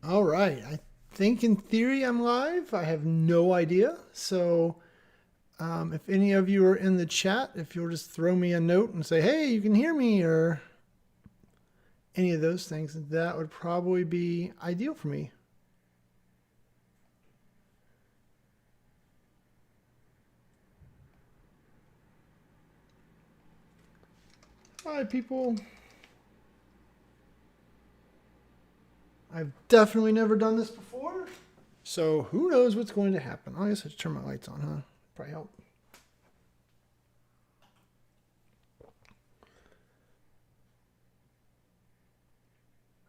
All right. I think in theory I'm live. I have no idea. So if any of you are in the chat, if you'll just throw me a note and say, hey, you can hear me, or any of those things, that would probably be ideal for me. Hi, people. I've definitely never done this before. So who knows what's going to happen? I guess I should turn my lights on, huh? Probably help.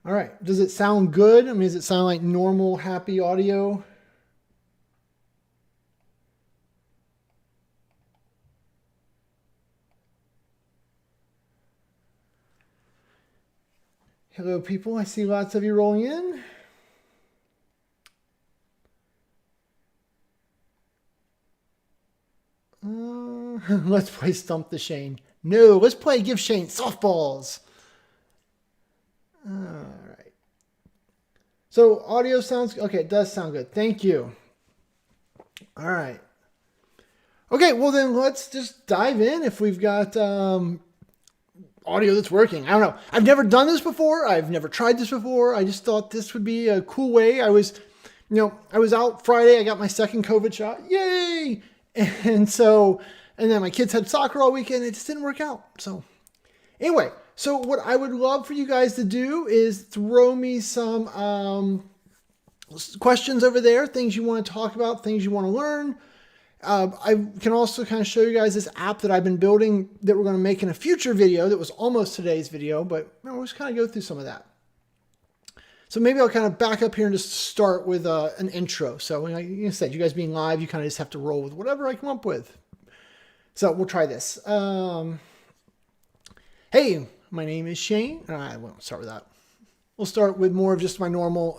All right. Does it sound good? I mean, does it sound like normal, happy audio? Hello, people. I see lots of you rolling in. Let's play Stump the Shane. No, let's play Give Shane Softballs. All right. So audio sounds okay. It does sound good. Thank you. All right. Okay, well then let's just dive in. If we've got audio that's working, I don't know. I've never done this before. I've never tried this before. I just thought this would be a cool way. I was out Friday. I got my second COVID shot. Yay! And then my kids had soccer all weekend. It just didn't work out. So anyway, so what I would love for you guys to do is throw me some questions over there, things you want to talk about, things you want to learn. I can also kind of show you guys this app that I've been building that we're going to make in a future video that was almost today's video, but we'll just kind of go through some of that. So maybe I'll kind of back up here and just start with an intro. So like I said, you guys being live, you kind of just have to roll with whatever I come up with. So we'll try this. Hey, my name is Shane. I won't start with that. We'll start with more of just my normal.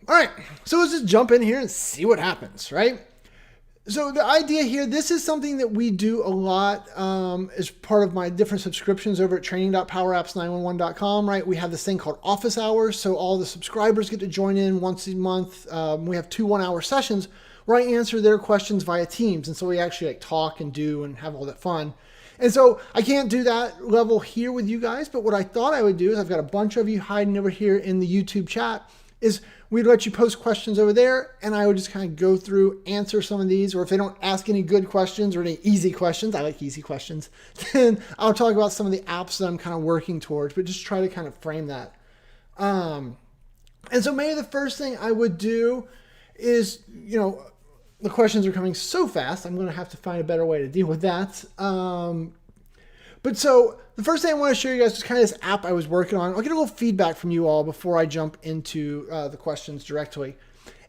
All right, so let's just jump in here and see what happens, right? So the idea here, this is something that we do a lot as part of my different subscriptions over at training.powerapps911.com, right? We have this thing called office hours. So all the subscribers get to join in once a month. We have 2 1-hour sessions where I answer their questions via Teams. And so we actually like talk and do and have all that fun. And so I can't do that level here with you guys, but what I thought I would do is I've got a bunch of you hiding over here in the YouTube chat is we'd let you post questions over there and I would just kind of go through, answer some of these, or if they don't ask any good questions or any easy questions, I like easy questions, then I'll talk about some of the apps that I'm kind of working towards, but just try to kind of frame that. And so maybe the first thing I would do is, the questions are coming so fast, I'm going to have to find a better way to deal with that. But so the first thing I want to show you guys is kind of this app I was working on. I'll get a little feedback from you all before I jump into the questions directly.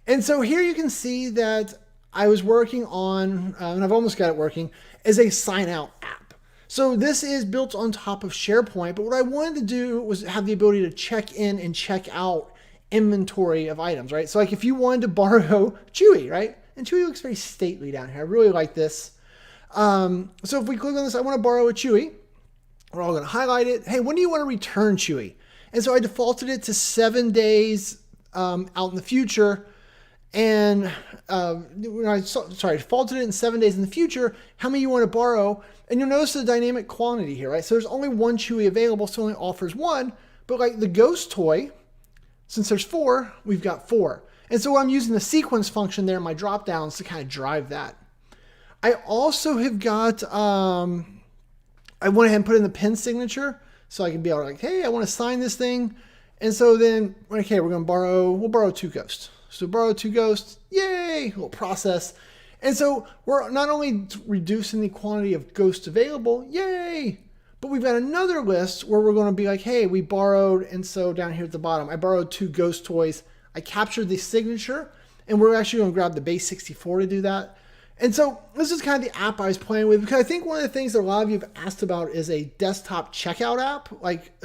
And so here you can see that I was working on, and I've almost got it working, is a sign out app. So this is built on top of SharePoint, but what I wanted to do was have the ability to check in and check out inventory of items, right? So like if you wanted to borrow Chewy, right? And Chewy looks very stately down here. I really like this. So if we click on this, I want to borrow a Chewy. We're all going to highlight it. Hey, when do you want to return Chewy? And so I defaulted it to 7 days out in the future. And defaulted it in 7 days in the future. How many you want to borrow? And you'll notice the dynamic quantity here, right? So there's only 1 Chewy available, so it only offers 1. But like the ghost toy, since there's 4, we've got 4. And so I'm using the sequence function there in my drop downs to kind of drive that. I also have got, I went ahead and put in the pin signature so I can be able to like, hey, I want to sign this thing. And so then, okay, we'll borrow 2 ghosts. So borrow 2 ghosts, yay, little process. And so we're not only reducing the quantity of ghosts available, yay, but we've got another list where we're going to be like, hey, we borrowed, and so down here at the bottom, I borrowed 2 ghost toys. I captured the signature, and we're actually going to grab the base 64 to do that. And so this is kind of the app I was playing with, because I think one of the things that a lot of you have asked about is a desktop checkout app, like,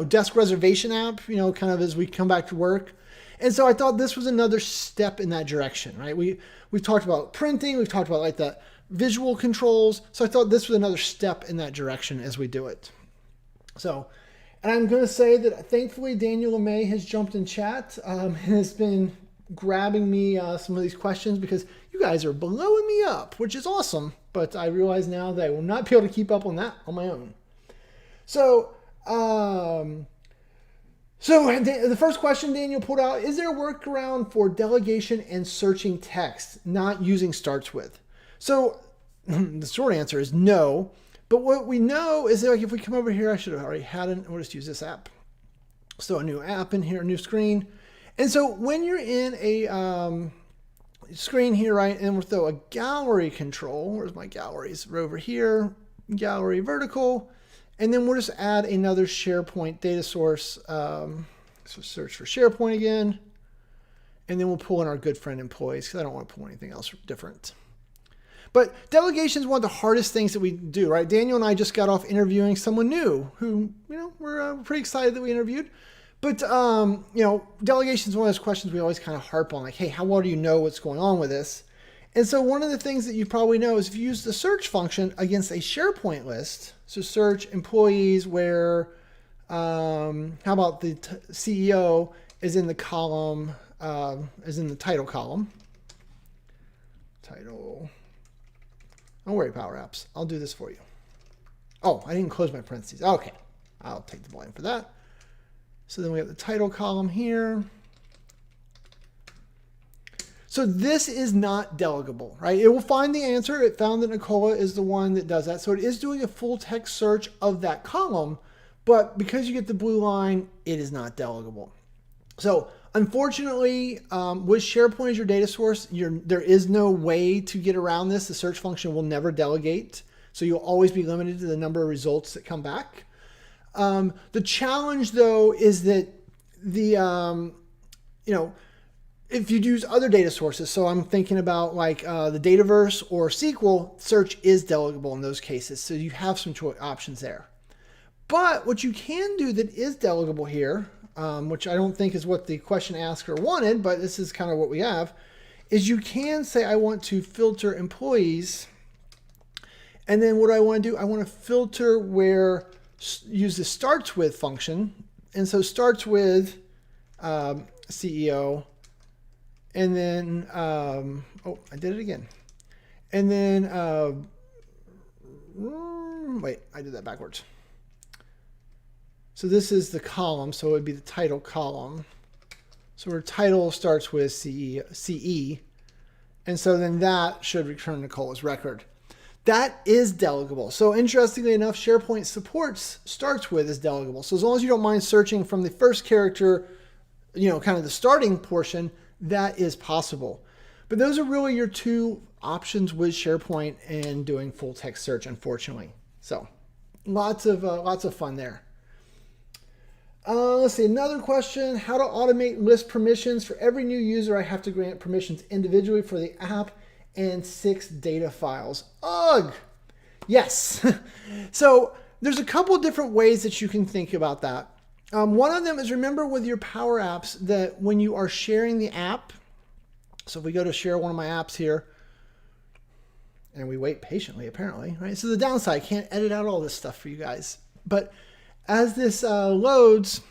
desk reservation app, kind of as we come back to work. And so I thought this was another step in that direction, right? We've talked about printing, we've talked about like the visual controls. So I thought this was another step in that direction as we do it. So, And I'm going to say that thankfully Daniel LeMay has jumped in chat and has been grabbing me some of these questions because you guys are blowing me up, which is awesome. But I realize now that I will not be able to keep up on that on my own. So, the first question Daniel pulled out, is there a workaround for delegation and searching text, not using starts with? So the short answer is no. But what we know is that, like, if we come over here, I should have already had it. We'll just use this app. So a new app in here, a new screen. And so when you're in a screen here, right, and we'll throw a gallery control. Where's my galleries? We're over here, gallery vertical. And then we'll just add another SharePoint data source. So search for SharePoint again. And then we'll pull in our good friend employees because I don't want to pull anything else different. But delegation is one of the hardest things that we do, right? Daniel and I just got off interviewing someone new who, we're pretty excited that we interviewed. But, delegation is one of those questions we always kind of harp on, like, hey, how well do you know what's going on with this? And so one of the things that you probably know is if you use the search function against a SharePoint list, so search employees where, how about the CEO is in the column, is in the title column. Title. Don't worry, Power Apps. I'll do this for you. Oh, I didn't close my parentheses. Okay. I'll take the blame for that. So then we have the title column here. So this is not delegable, right? It will find the answer. It found that Nicola is the one that does that. So it is doing a full text search of that column, but because you get the blue line, it is not delegable. So unfortunately, with SharePoint as your data source, there is no way to get around this. The search function will never delegate. So you'll always be limited to the number of results that come back. The challenge though is that if you use other data sources, so I'm thinking about like the Dataverse or SQL, search is delegable in those cases. So you have some options there. But what you can do that is delegable here, which I don't think is what the question asker wanted, but this is kind of what we have, is you can say, I want to filter employees. And then what do I want to do? I want to filter where, use the starts with function. And so starts with CEO. And then, oh, I did it again. And then, wait, I did that backwards. So this is the column, so it would be the title column. So our title starts with CE. And so then that should return Nicola's record. That is delegable. So interestingly enough, SharePoint supports starts with is delegable. So as long as you don't mind searching from the first character, kind of the starting portion, that is possible. But those are really your two options with SharePoint and doing full text search, unfortunately. So lots of fun there. Let's see, another question. How to automate list permissions. For every new user, I have to grant permissions individually for the app and 6 data files. Ugh! Yes. So there's a couple of different ways that you can think about that. One of them is, remember with your Power Apps that when you are sharing the app, so if we go to share one of my apps here, and we wait patiently apparently, right? So the downside, I can't edit out all this stuff for you guys. But as this loads,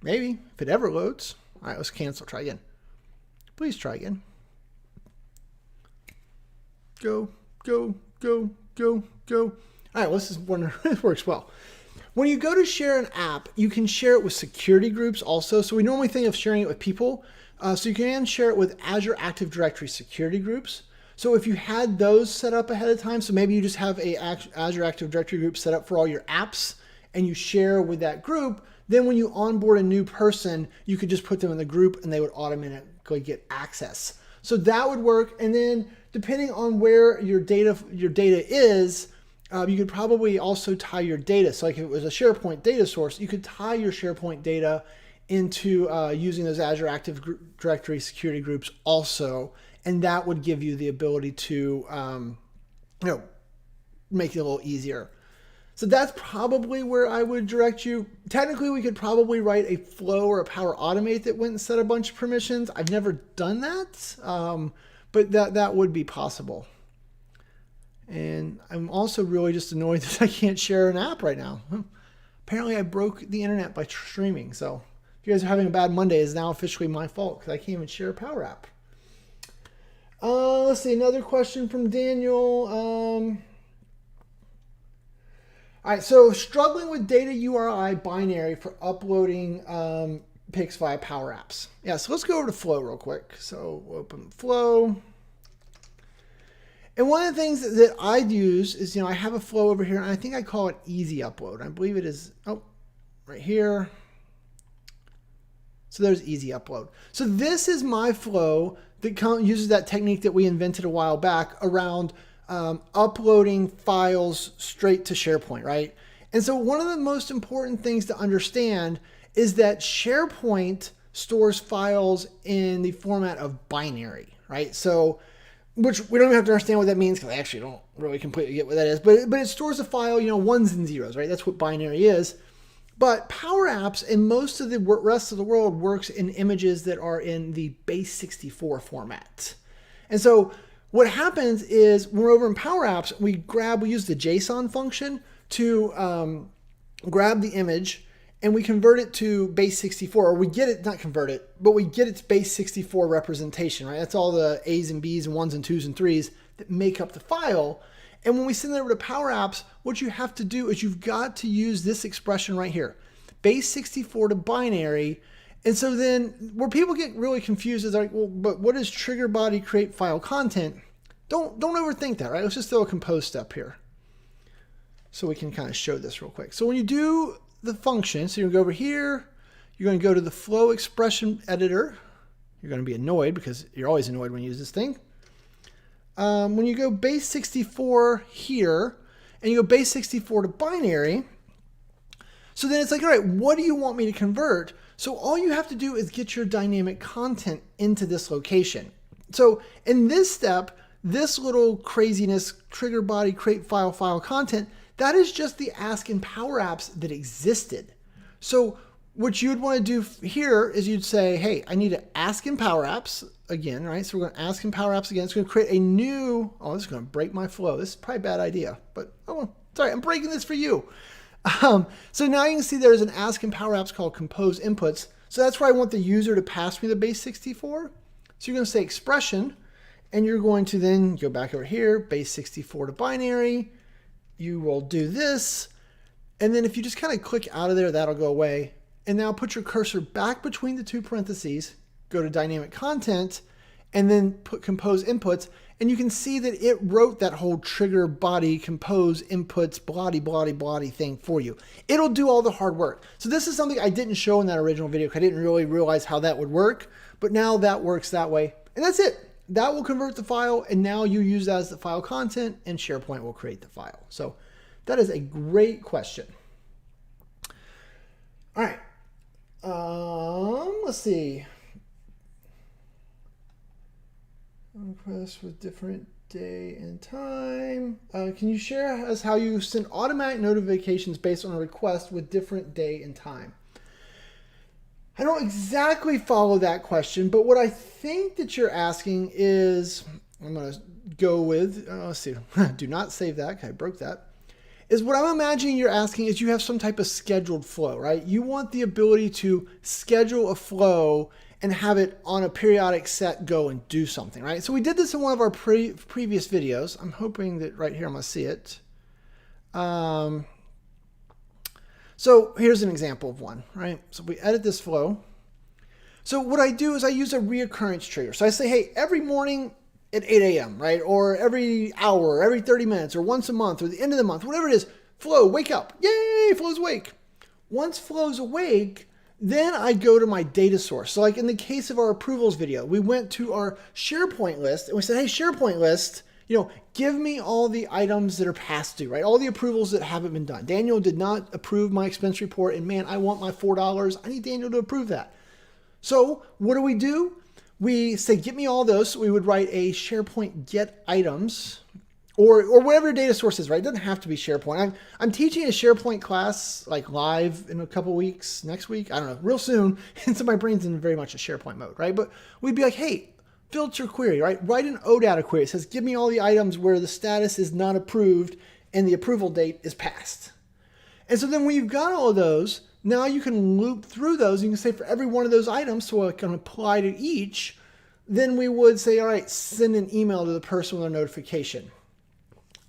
maybe, if it ever loads. All right, let's cancel, try again. Please try again. Go, go, go, go, go. All right, well, this is one that works well. When you go to share an app, you can share it with security groups also. So we normally think of sharing it with people. So you can share it with Azure Active Directory security groups. So if you had those set up ahead of time, so maybe you just have a Azure Active Directory group set up for all your apps and you share with that group, then when you onboard a new person, you could just put them in the group and they would automatically get access. So that would work. And then depending on where your data is, you could probably also tie your data. So like if it was a SharePoint data source, you could tie your SharePoint data into using those Azure Active Directory security groups also. And that would give you the ability to, make it a little easier. So that's probably where I would direct you. Technically, we could probably write a flow or a Power Automate that went and set a bunch of permissions. I've never done that, but that would be possible. And I'm also really just annoyed that I can't share an app right now. Apparently I broke the internet by streaming. So if you guys are having a bad Monday, it's now officially my fault because I can't even share a Power App. Let's see, another question from Daniel. All right, so struggling with data URI binary for uploading pics via Power Apps. Yeah, so let's go over to Flow real quick. So we'll open Flow. And one of the things that I'd use is, I have a flow over here, and I think I call it Easy Upload. I believe it is, right here. So there's Easy Upload. So this is my flow that uses that technique that we invented a while back around uploading files straight to SharePoint, right? And so one of the most important things to understand is that SharePoint stores files in the format of binary, right? So, which we don't even have to understand what that means because I actually don't really completely get what that is, but it stores a file, ones and zeros, right? That's what binary is. But Power Apps and most of the rest of the world works in images that are in the base64 format. And so what happens is when we're over in Power Apps, we use the JSON function to grab the image and we convert it to base64, or we get it, not convert it, but we get its base64 representation, right? That's all the A's and B's and 1s and 2s and 3s that make up the file. And when we send it over to Power Apps, what you have to do is you've got to use this expression right here, base64 to binary. And so then where people get really confused is like, well, but what is trigger body create file content? Don't overthink that, right? Let's just throw a compose step here so we can kind of show this real quick. So when you do the function, so you're going to go over here, you're going to go to the flow expression editor. You're going to be annoyed because you're always annoyed when you use this thing. When you go base64 here, and you go base64 to binary, so then it's like, all right, what do you want me to convert? So all you have to do is get your dynamic content into this location. So in this step, this little craziness, trigger body, create file content, that is just the ask in Power Apps that existed. So what you'd want to do here is you'd say, hey, I need to ask in Power Apps again, right? So we're going to ask in Power Apps again. It's going to create a new, this is going to break my flow. This is probably a bad idea, but sorry, I'm breaking this for you. So now you can see there's an ask in Power Apps called compose inputs. So that's where I want the user to pass me the base64. So you're going to say expression, and you're going to then go back over here, base64 to binary. You will do this. And then if you just kind of click out of there, that'll go away. And now put your cursor back between the two parentheses, go to dynamic content, and then put compose inputs. And you can see that it wrote that whole trigger body, compose inputs, bloody thing for you. It'll do all the hard work. So this is something I didn't show in that original video because I didn't really realize how that would work. But now that works that way. And that's it. That will convert the file, and now you use that as the file content, and SharePoint will create the file. So that is a great question. All right. Let's see. Request with different day and time. Can you share us how you send automatic notifications based on a request with different day and time? I don't exactly follow that question, but what I think that you're asking is, I'm going to go with, let's see, do not save that because I broke that, is what I'm imagining you're asking is you have some type of scheduled flow, right? You want the ability to schedule a flow and have it on a periodic set go and do something, right? So we did this in one of our previous videos. I'm hoping that right here I'm going to see it. So here's an example of one, right? So we edit this flow. So what I do is I use a reoccurrence trigger. So I say, hey, every morning at 8 a.m., right? Or every hour, or every 30 minutes, or once a month, or the end of the month, whatever it is, Flow, wake up. Yay, Flow's awake. Once Flow's awake, then I go to my data source. So like in the case of our approvals video, we went to our SharePoint list and we said, hey, SharePoint list, give me all the items that are past due, right? All the approvals that haven't been done. Daniel did not approve my expense report, and man, I want my $4. I need Daniel to approve that. So what do? We say, get me all those. So we would write a SharePoint get items or whatever your data source is, right? It doesn't have to be SharePoint. I'm teaching a SharePoint class like live in a couple weeks, next week, I don't know, real soon. And so my brain's in very much a SharePoint mode, right? But we'd be like, hey, filter query, right? Write an OData query. It says, give me all the items where the status is not approved and the approval date is passed. And so then when you've got all of those, now you can loop through those. You can say for every one of those items, so it can apply to each, then we would say, all right, send an email to the person with a notification.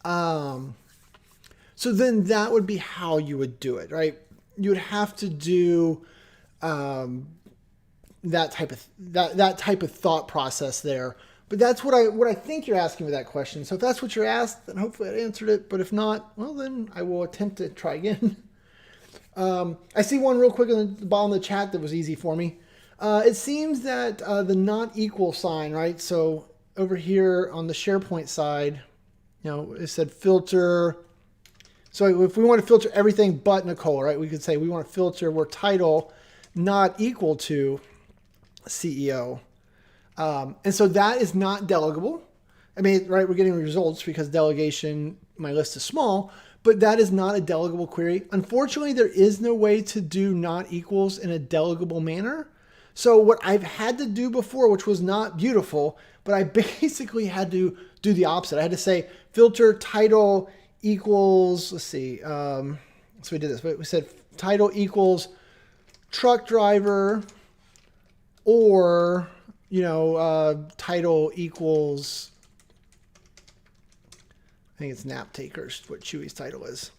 So then that would be how you would do it, right? You would have to do that type of thought process there. But that's what I think you're asking with that question. So if that's what you're asked, then hopefully I answered it. But if not, well, then I will attempt to try again. I see one real quick on the bottom of the chat that was easy for me. It seems that the not equal sign, right? So over here on the SharePoint side, it said filter. So if we want to filter everything but Nicole, right? We could say we want to filter where title not equal to CEO. And so that is not delegable. I mean, right, we're getting results because delegation, my list is small, but that is not a delegable query. Unfortunately, there is no way to do not equals in a delegable manner. So what I've had to do before, which was not beautiful, but I basically had to do the opposite. I had to say filter title equals, let's see. So we did this, but we said title equals truck driver, or, title equals, I think it's nap takers, what Chewy's title is.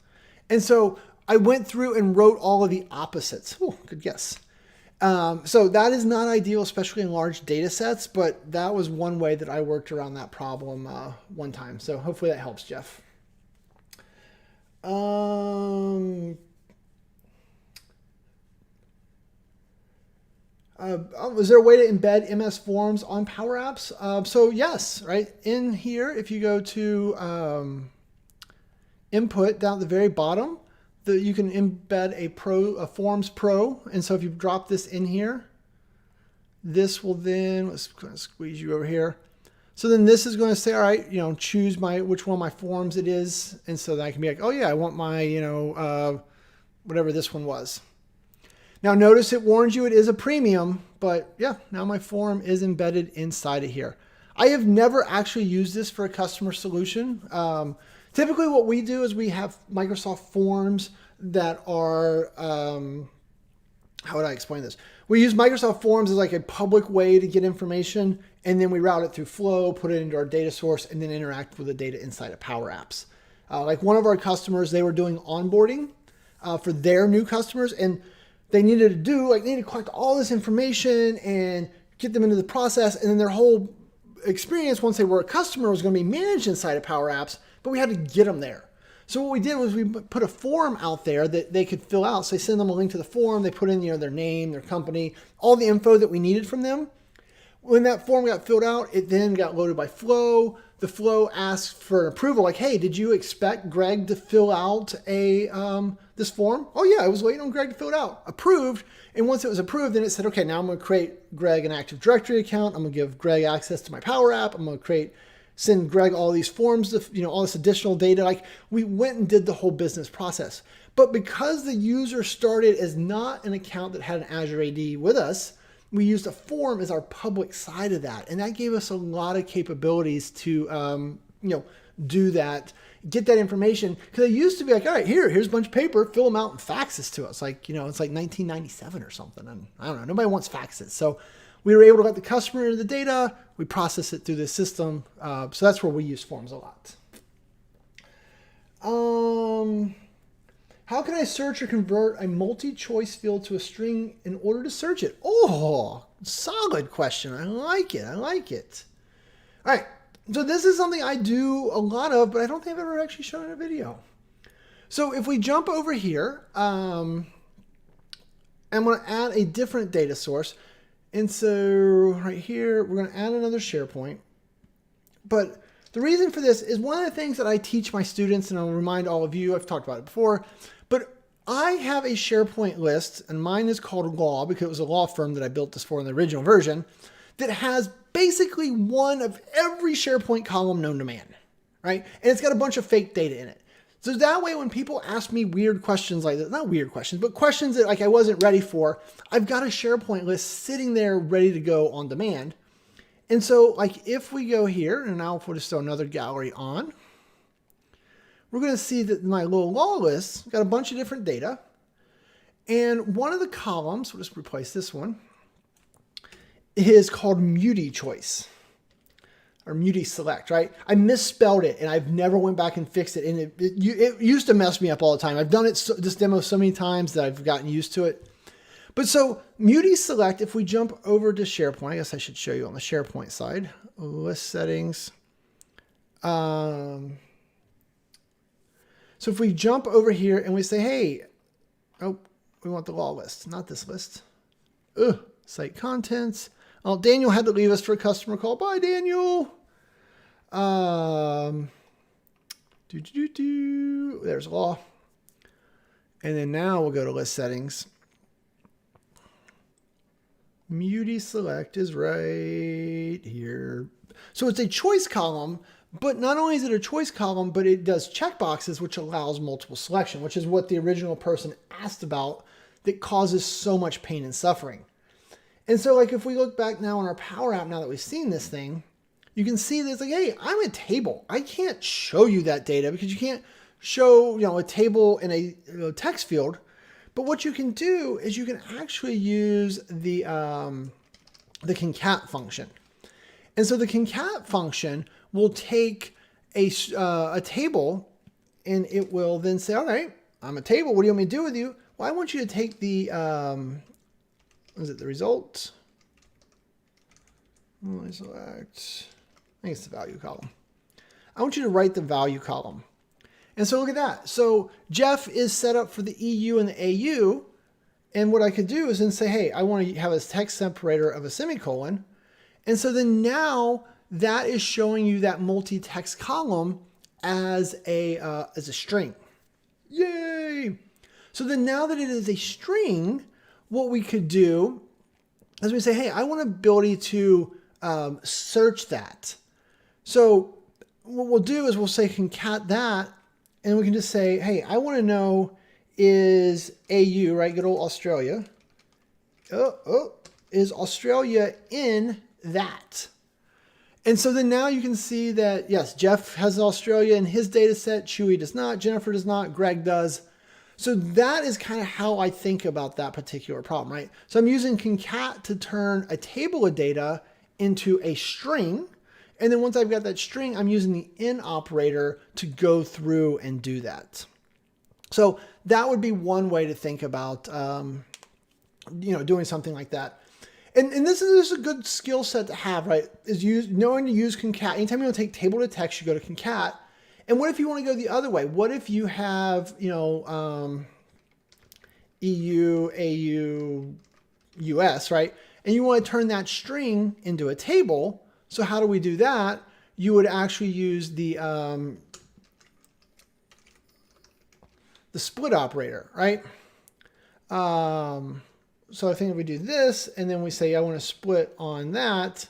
And so I went through and wrote all of the opposites. Oh, good guess. So that is not ideal, especially in large data sets, but that was one way that I worked around that problem one time. So hopefully that helps, Jeff. Is there a way to embed MS Forms on Power Apps? So yes, right in here, if you go to input down at the very bottom, you can embed a Forms Pro. And so if you drop this in here, this will then, let's kind of squeeze you over here. So then this is going to say, all right, choose which one of my forms it is. And so then I can be like, oh yeah, I want my, whatever this one was. Now notice it warns you it is a premium, but yeah, now my form is embedded inside of here. I have never actually used this for a customer solution. Typically what we do is we have Microsoft Forms that are, how would I explain this? We use Microsoft Forms as like a public way to get information, and then we route it through Flow, put it into our data source, and then interact with the data inside of Power Apps. Like one of our customers, they were doing onboarding for their new customers, and they needed to collect all this information and get them into the process, and then their whole experience once they were a customer was going to be managed inside of Power Apps, but we had to get them there. So what we did was we put a form out there that they could fill out. So they send them a link to the form, they put in their name, their company, all the info that we needed from them. When that form got filled out, it then got loaded by Flow. The Flow asked for an approval, like, hey, did you expect Greg to fill out this form? Oh yeah, I was waiting on Greg to fill it out. Approved. And once it was approved, then it said, okay, now I'm going to create Greg an Active Directory account. I'm going to give Greg access to my Power App. I'm going to send Greg all these forms, all this additional data. Like, we went and did the whole business process. But because the user started as not an account that had an Azure AD with us, we used a form as our public side of that. And that gave us a lot of capabilities to, do that, get that information. Because it used to be like, all right, here's a bunch of paper, fill them out and fax this to us. Like, it's like 1997 or something. And I don't know, nobody wants faxes. So we were able to let the customer into the data, we process it through the system. So that's where we use forms a lot. How can I search or convert a multi-choice field to a string in order to search it? Oh, solid question. I like it. All right. So this is something I do a lot of, but I don't think I've ever actually shown in a video. So if we jump over here, I'm going to add a different data source. And so right here, we're going to add another SharePoint. But the reason for this is one of the things that I teach my students, and I'll remind all of you, I've talked about it before, but I have a SharePoint list, and mine is called Law because it was a law firm that I built this for in the original version, that has basically one of every SharePoint column known to man, right? And it's got a bunch of fake data in it. So that way, when people ask me weird questions like that, not weird questions, but questions that like I wasn't ready for, I've got a SharePoint list sitting there ready to go on demand. And so like if we go here, and now if we'll just throw another gallery on, we're going to see that my little law list got a bunch of different data. And one of the columns, we'll just replace this one, is called Muti choice or Muti select, right? I misspelled it and I've never went back and fixed it. And it used to mess me up all the time. I've done this demo so many times that I've gotten used to it. But so Muti select, if we jump over to SharePoint, I guess I should show you on the SharePoint side, list settings. So if we jump over here and we say, hey, oh, we want the law list, not this list. Site contents. Oh, Daniel had to leave us for a customer call. Bye, Daniel. There's law. And then now we'll go to list settings. Muti select is right here. So it's a choice column, but not only is it a choice column, but it does checkboxes, which allows multiple selection, which is what the original person asked about that causes so much pain and suffering. And so like if we look back now on our Power App, now that we've seen this thing, you can see that it's like, hey, I'm a table. I can't show you that data because you can't show, a table in a text field. But what you can do is you can actually use the concat function. And so the concat function will take a table and it will then say, all right, I'm a table. What do you want me to do with you? Well, I want you to take the, the result? Select, I think it's the value column. I want you to write the value column. And so look at that. So Jeff is set up for the EU and the AU. And what I could do is then say, hey, I want to have a text separator of a semicolon. And so then now that is showing you that multi-text column as a string. Yay! So then now that it is a string, what we could do is we say, hey, I want ability to search that. So what we'll do is we'll say concat that. And we can just say, hey, I want to know is AU, right? Good old Australia. Is Australia in that? And so then now you can see that, yes, Jeff has Australia in his data set. Chewy does not. Jennifer does not. Greg does. So that is kind of how I think about that particular problem, right? So I'm using concat to turn a table of data into a string. And then once I've got that string, I'm using the in operator to go through and do that. So that would be one way to think about, doing something like that. And this is a good skill set to have, right? Is knowing to use concat. Anytime you want to take table to text, you go to concat. And what if you want to go the other way? What if you have, EU, AU, US, right? And you want to turn that string into a table. So how do we do that? You would actually use the split operator, right? So I think if we do this and then we say, I want to split on that.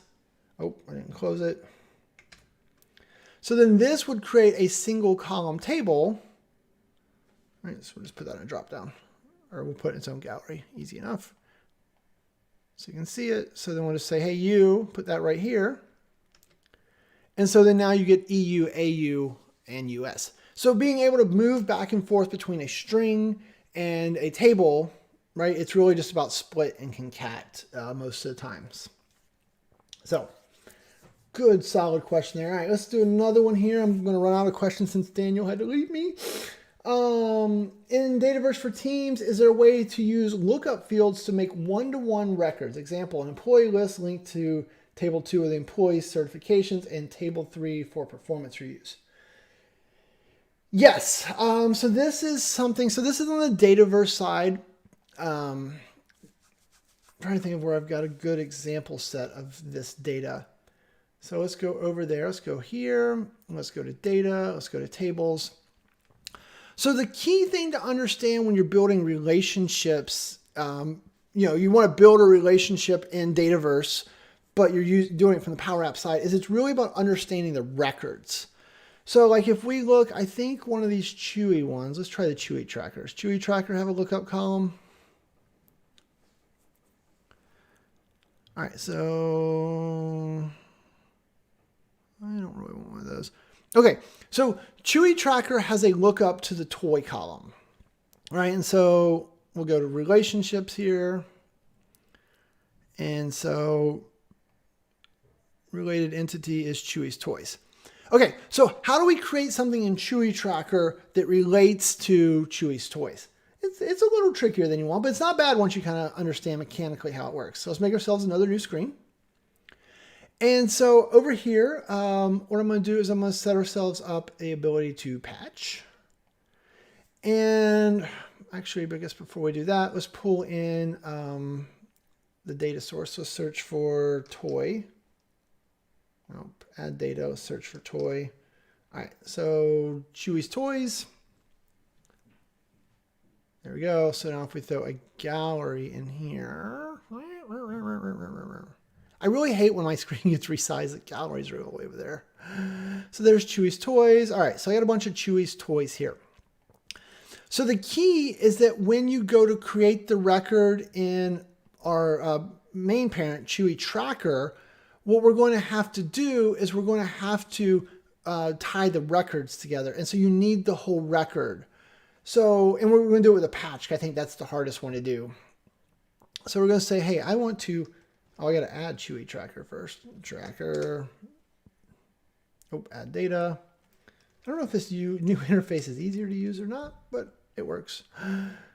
Oh, I didn't close it. So then this would create a single column table. All right, so we'll just put that in a drop down, or we'll put it in its own gallery. Easy enough. So you can see it. So then we'll just say, hey, you put that right here. And so then now you get EU, AU, and US. So being able to move back and forth between a string and a table, right? It's really just about split and concat most of the times. So good, solid question there. All right, let's do another one here. I'm going to run out of questions since Daniel had to leave me. In Dataverse for Teams, is there a way to use lookup fields to make one-to-one records? Example, an employee list linked to Table 2 of the employee certifications and Table 3 for performance reuse. Yes. So this is something. So this is on the Dataverse side. I'm trying to think of where I've got a good example set of this data. So let's go over there. Let's go here. Let's go to data. Let's go to tables. So the key thing to understand when you're building relationships, you want to build a relationship in Dataverse, but you're doing it from the Power App side, is it's really about understanding the records. So like if we look, I think one of these Chewy ones, let's try the Chewy trackers. Chewy tracker have a lookup column. All right, so Okay, so Chewy Tracker has a lookup to the toy column, right? And so we'll go to relationships here. And so related entity is Chewy's toys. Okay, so how do we create something in Chewy Tracker that relates to Chewy's toys? It's a little trickier than you want, but it's not bad once you kind of understand mechanically how it works. So let's make ourselves another new screen. And so over here, what I'm going to do is I'm going to set ourselves up a ability to patch. And actually, I guess before we do that, let's pull in the data source. So search for toy. Nope, add data, let's search for toy. All right, so Chewy's toys. There we go. So now if we throw a gallery in here. I really hate when my screen gets resized. The galleries are all the way over there. So there's Chewy's toys. All right, so I got a bunch of Chewy's toys here. So the key is that when you go to create the record in our main parent, Chewy Tracker, what we're going to have to do is we're going to have to tie the records together. And so you need the whole record. So, and we're going to do it with a patch. I think that's the hardest one to do. So we're going to say, hey, I want to, I got to add Chewy Tracker first. Tracker. Oh, add data. I don't know if this new interface is easier to use or not, but it works.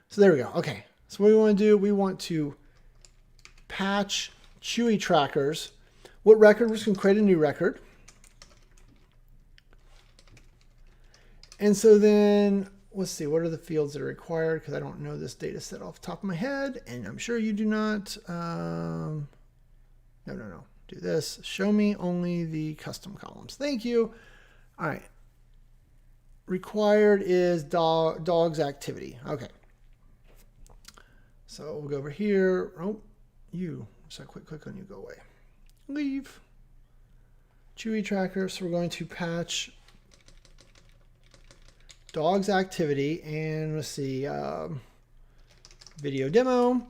So there we go. Okay. So what we want to do, we want to patch Chewy Trackers. What record? We're just going to create a new record. And so then let's see, what are the fields that are required? Because I don't know this data set off the top of my head, and I'm sure you do not. No. Do this. Show me only the custom columns. Thank you. All right. Required is dog's activity. Okay. So we'll go over here. Oh, you. So I click on you, go away. Leave. Chewy Tracker. So we're going to patch dog's activity, and let's see, video demo.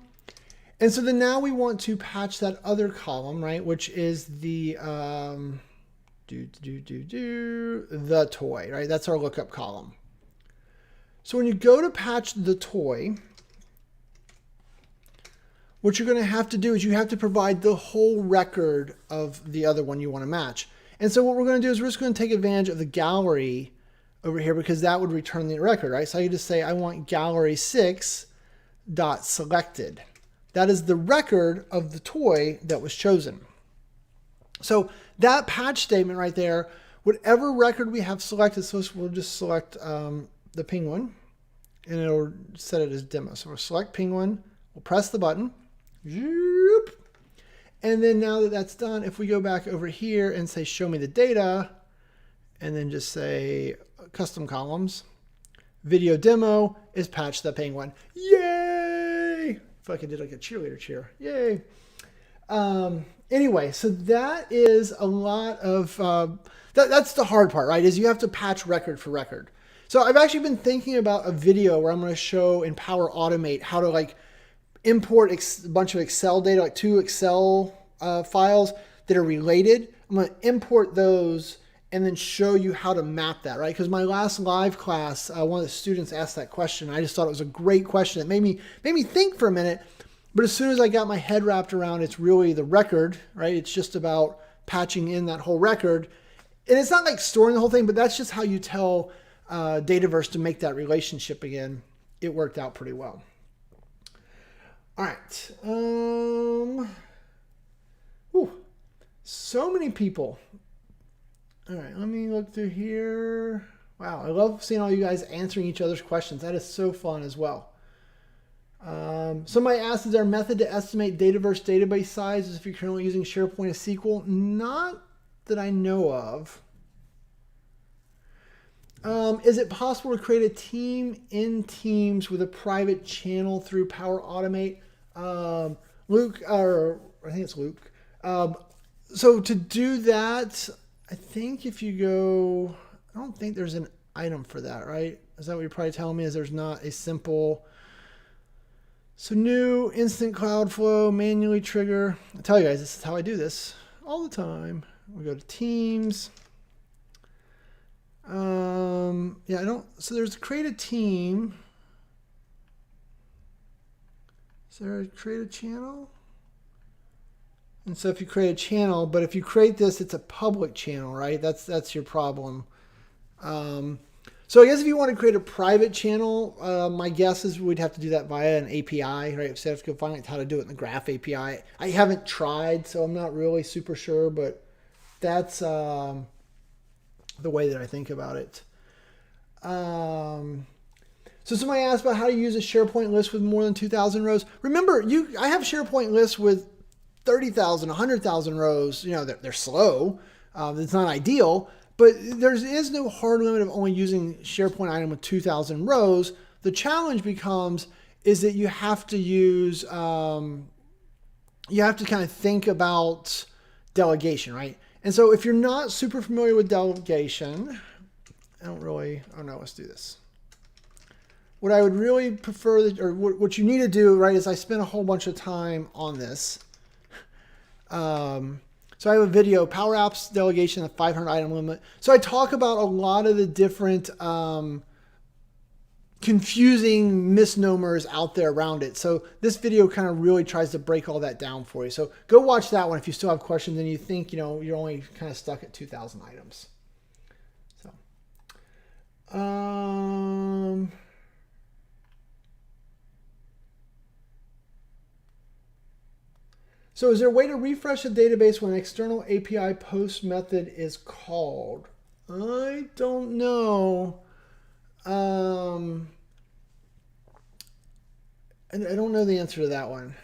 And so then now we want to patch that other column, right? Which is the the toy, right? That's our lookup column. So when you go to patch the toy, what you're going to have to do is you have to provide the whole record of the other one you want to match. And so what we're going to do is we're just going to take advantage of the gallery over here because that would return the record, right? So I can just say I want gallery 6.selected. That is the record of the toy that was chosen. So that patch statement right there, whatever record we have selected, so we'll just select the penguin and it'll set it as demo. So we'll select penguin, we'll press the button, and then now that that's done, if we go back over here and say show me the data, and then just say custom columns, video demo is patch the penguin. Yay! If I could do like a cheerleader cheer. Yay! Anyway, so that is a lot of, that's the hard part, right? Is you have to patch record for record. So I've actually been thinking about a video where I'm going to show in Power Automate how to like import a bunch of Excel data, like 2 Excel files that are related. I'm going to import those and then show you how to map that, right? Because my last live class, one of the students asked that question. I just thought it was a great question. It made me think for a minute. But as soon as I got my head wrapped around, it's really the record, right? It's just about patching in that whole record. And it's not like storing the whole thing, but that's just how you tell Dataverse to make that relationship again. It worked out pretty well. All right. So many people. All right, let me look through here. Wow, I love seeing all you guys answering each other's questions. That is so fun as well. Somebody asked, is there a method to estimate Dataverse database sizes if you're currently using SharePoint or SQL? Not that I know of. Is it possible to create a team in Teams with a private channel through Power Automate? Luke, or I think it's Luke. So to do that, I think if you go, I don't think there's an item for that, right? Is that what you're probably telling me, is there's not a simple, so new instant Cloudflow, manually trigger. I tell you guys, this is how I do this all the time. We go to Teams, Yeah, I don't. So there's create a team. Is there a create a channel? And so if you create a channel, but if you create this, it's a public channel, right? That's your problem. So I guess if you want to create a private channel, my guess is we'd have to do that via an API, right? So I have to go find how to do it in the Graph API. I haven't tried, so I'm not really super sure, but that's the way that I think about it. So somebody asked about how to use a SharePoint list with more than 2,000 rows. Remember, I have SharePoint lists with 30,000, 100,000 rows. You know, they're slow. It's not ideal, but there is no hard limit of only using SharePoint item with 2,000 rows. The challenge becomes is that you have to use, you have to kind of think about delegation, right? And so if you're not super familiar with delegation, oh no, let's do this. What I would really prefer, or what you need to do, right, is I spent a whole bunch of time on this. So I have a video, Power Apps delegation, a 500 item limit. So I talk about a lot of the different confusing misnomers out there around it. So this video kind of really tries to break all that down for you. So go watch that one if you still have questions and you think, you know, you're only kind of stuck at 2,000 items. So is there a way to refresh the database when an external API post method is called? I don't know. I don't know the answer to that one.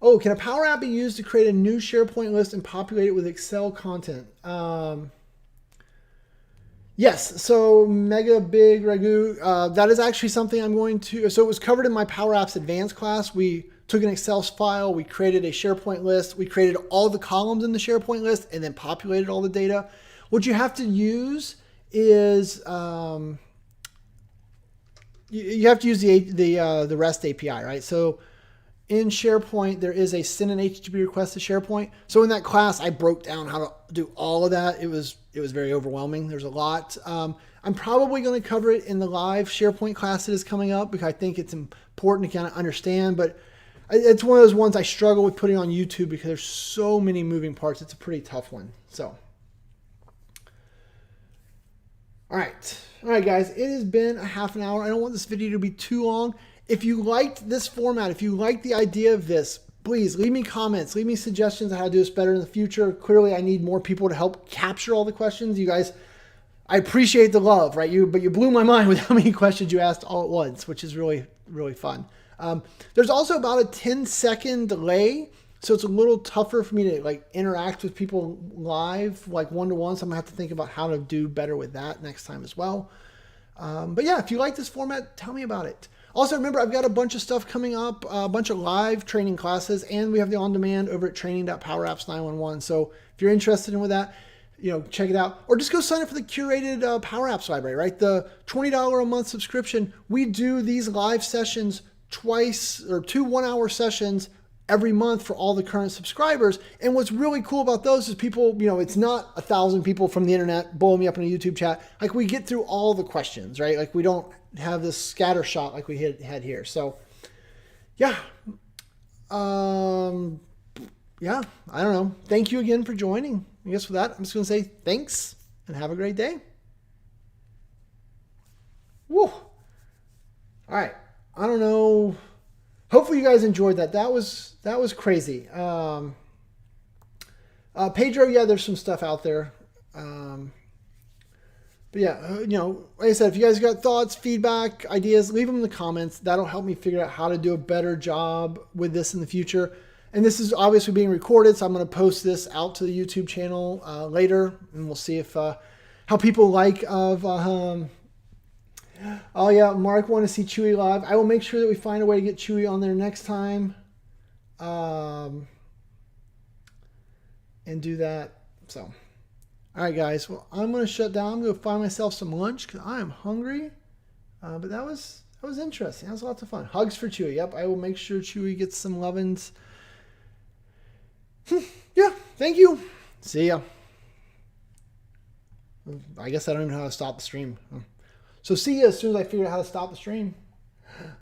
Oh, can a Power App be used to create a new SharePoint list and populate it with Excel content? Yes, so Mega Big Ragu, that is actually something I'm going to, so it was covered in my Power Apps Advanced class. We took an Excel file, we created a SharePoint list, we created all the columns in the SharePoint list and then populated all the data. What you have to use is, you have to use the REST API, right? So in SharePoint, there is a send an HTTP request to SharePoint. So in that class, I broke down how to do all of that. It was very overwhelming. There's a lot. I'm probably going to cover it in the live SharePoint class that is coming up because I think it's important to kind of understand. But it's one of those ones I struggle with putting on YouTube because there's so many moving parts. It's a pretty tough one. So, all right, guys. It has been a half an hour. I don't want this video to be too long. If you liked this format, if you like the idea of this, please leave me comments, leave me suggestions on how to do this better in the future. Clearly, I need more people to help capture all the questions. You guys, I appreciate the love, right? But you blew my mind with how many questions you asked all at once, which is really, really fun. There's also about a 10-second delay, so it's a little tougher for me to like interact with people live, like one-to-one. So I'm gonna have to think about how to do better with that next time as well. But yeah, if you like this format, tell me about it. Also, remember, I've got a bunch of stuff coming up, a bunch of live training classes, and we have the on-demand over at training.powerapps911. So if you're interested in with that, you know, check it out. Or just go sign up for the curated Power Apps library, right? The $20 a month subscription. We do these live sessions twice, or 2 one-hour sessions every month for all the current subscribers. And what's really cool about those is people, you know, it's not 1,000 people from the internet blowing me up in a YouTube chat. Like we get through all the questions, right? Like we don't have this scatter shot like we had here. So yeah. Yeah, I don't know. Thank you again for joining. I guess with that, I'm just going to say thanks and have a great day. Woo. All right. I don't know. Hopefully you guys enjoyed that. That was crazy. Pedro, yeah, there's some stuff out there. But yeah, you know, like I said, if you guys got thoughts, feedback, ideas, leave them in the comments. That'll help me figure out how to do a better job with this in the future. And this is obviously being recorded, so I'm going to post this out to the YouTube channel later, and we'll see if how people like of. Oh yeah, Mark want to see Chewy live. I will make sure that we find a way to get Chewy on there next time, and do that. So. All right, guys. Well, I'm going to shut down. I'm going to find myself some lunch because I am hungry. But that was interesting. That was lots of fun. Hugs for Chewy. Yep, I will make sure Chewy gets some lovin's. Yeah. Thank you. See ya. I guess I don't even know how to stop the stream. So see ya as soon as I figure out how to stop the stream.